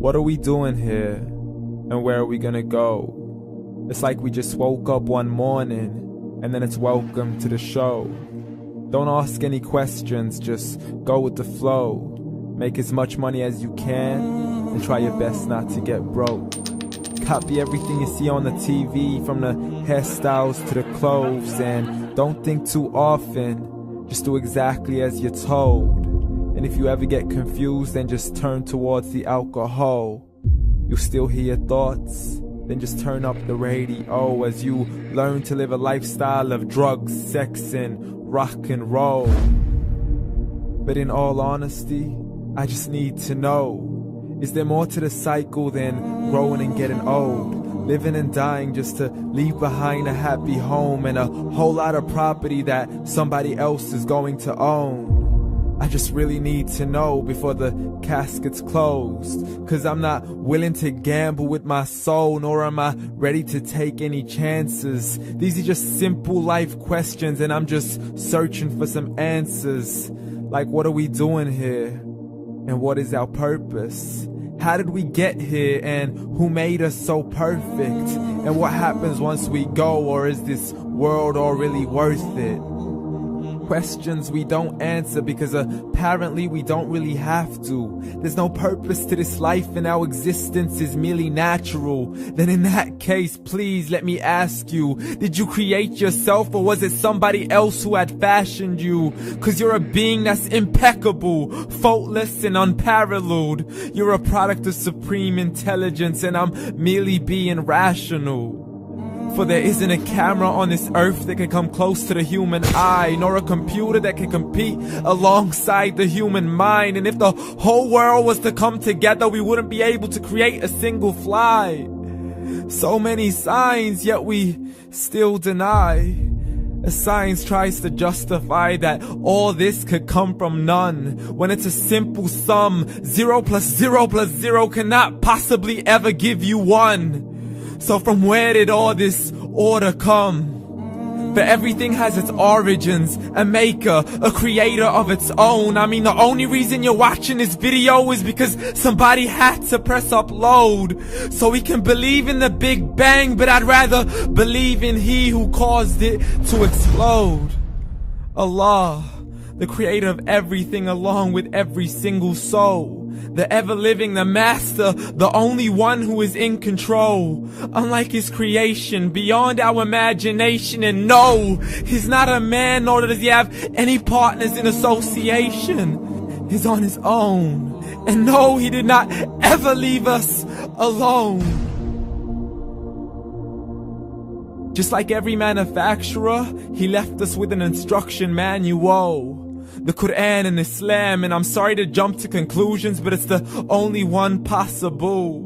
What are we doing here? And where are we gonna go? It's like we just woke up one morning, and then it's welcome to the show. Don't ask any questions, just go with the flow. Make as much money as you can, and try your best not to get broke. Copy everything you see on the TV, from the hairstyles to the clothes, and don't think too often, just do exactly as you're told. And if you ever get confused, then just turn towards the alcohol. You'll still hear your thoughts, then just turn up the radio as you learn to live a lifestyle of drugs, sex, and rock and roll. But in all honesty, I just need to know, is there more to the cycle than growing and getting old? Living and dying just to leave behind a happy home and a whole lot of property that somebody else is going to own. I just really need to know before the casket's closed, 'cause I'm not willing to gamble with my soul, nor am I ready to take any chances. These are just simple life questions, and I'm just searching for some answers. Like, what are we doing here? And what is our purpose? How did we get here, and who made us so perfect? And what happens once we go, or is this world all really worth it? Questions we don't answer because apparently we don't really have to. There's no purpose to this life and our existence is merely natural. Then in that case, please let me ask you, did you create yourself, or was it somebody else who had fashioned you? 'Cause you're a being that's impeccable, faultless and unparalleled. You're a product of supreme intelligence, and I'm merely being rational. For there isn't a camera on this earth that can come close to the human eye, nor a computer that can compete alongside the human mind. And if the whole world was to come together, we wouldn't be able to create a single fly. So many signs, yet we still deny. As science tries to justify that all this could come from none, when it's a simple sum. 0 plus 0 plus 0 cannot possibly ever give you 1. So from where did all this order come? For everything has its origins, a maker, a creator of its own. I mean, the only reason you're watching this video is because somebody had to press upload. So we can believe in the Big Bang, but I'd rather believe in He who caused it to explode. Allah, the creator of everything along with every single soul. The ever-living, the master, the only one who is in control. Unlike his creation, beyond our imagination. And no, he's not a man, nor does he have any partners in association. He's on his own. And no, he did not ever leave us alone. Just like every manufacturer, he left us with an instruction manual. The Quran and Islam, and I'm sorry to jump to conclusions, but it's the only one possible.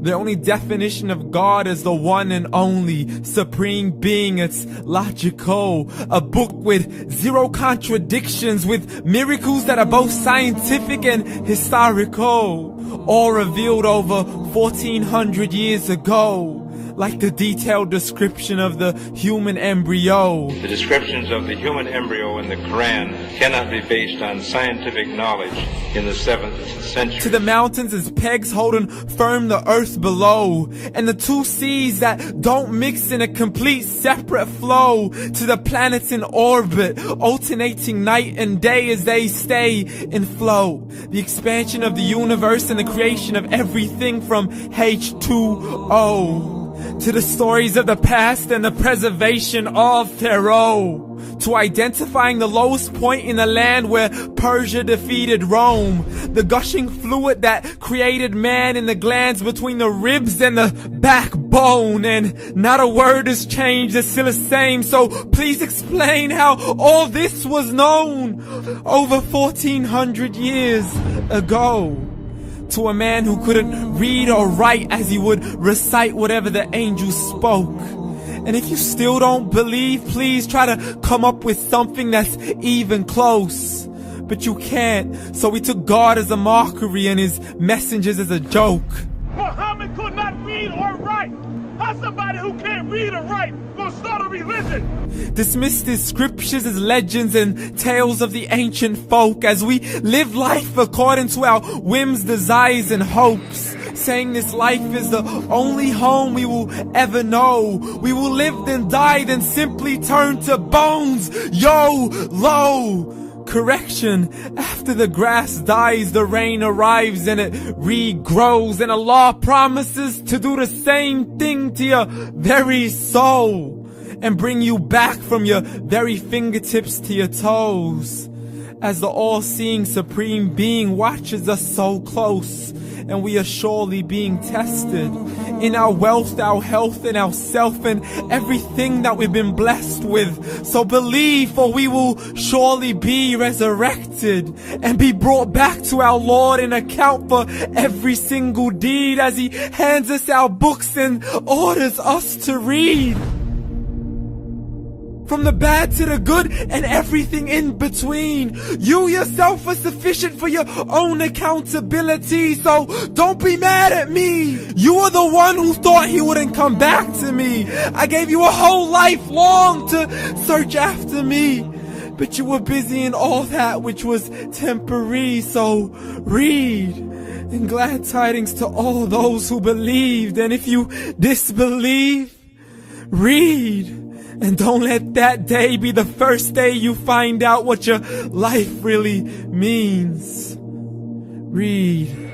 The only definition of God is the one and only supreme being. It's logical, a book with 0 contradictions, with miracles that are both scientific and historical, all revealed over 1400 years ago. Like the detailed description of the human embryo. The descriptions of the human embryo in the Quran cannot be based on scientific knowledge in the 7th century. To the mountains as pegs holding firm the earth below, and the 2 seas that don't mix in a complete separate flow. To the planets in orbit, alternating night and day as they stay in flow. The expansion of the universe and the creation of everything from H2O. To the stories of the past and the preservation of Pharaoh. To identifying the lowest point in the land where Persia defeated Rome. The gushing fluid that created man in the glands between the ribs and the backbone. And not a word has changed, it's still the same. So please explain how all this was known over 1400 years ago. To a man who couldn't read or write as he would recite whatever the angels spoke. And if you still don't believe, please try to come up with something that's even close. But you can't, so we took God as a mockery and his messengers as a joke. Muhammad could not read or write. How's somebody who can't read or write gonna start a religion? Dismissed his scriptures as legends and tales of the ancient folk, as we live life according to our whims, desires, and hopes. saying this life is the only home we will ever know. We will live then die, then simply turn to bones. YOLO! Correction, after the grass dies, the rain arrives and it regrows, and Allah promises to do the same thing to your very soul and bring you back from your very fingertips to your toes, as the all-seeing supreme being watches us so close, and we are surely being tested in our wealth, our health, and our self, and everything that we've been blessed with. So believe, for we will surely be resurrected and be brought back to our Lord and account for every single deed, as He hands us our books and orders us to read. From the bad to the good and everything in between. You yourself are sufficient for your own accountability, so don't be mad at me. You are the one who thought He wouldn't come back to me. I gave you a whole life long to search after me, but you were busy in all that which was temporary. So read, and glad tidings to all those who believed. And if you disbelieve, read. And don't let that day be the first day you find out what your life really means. Read.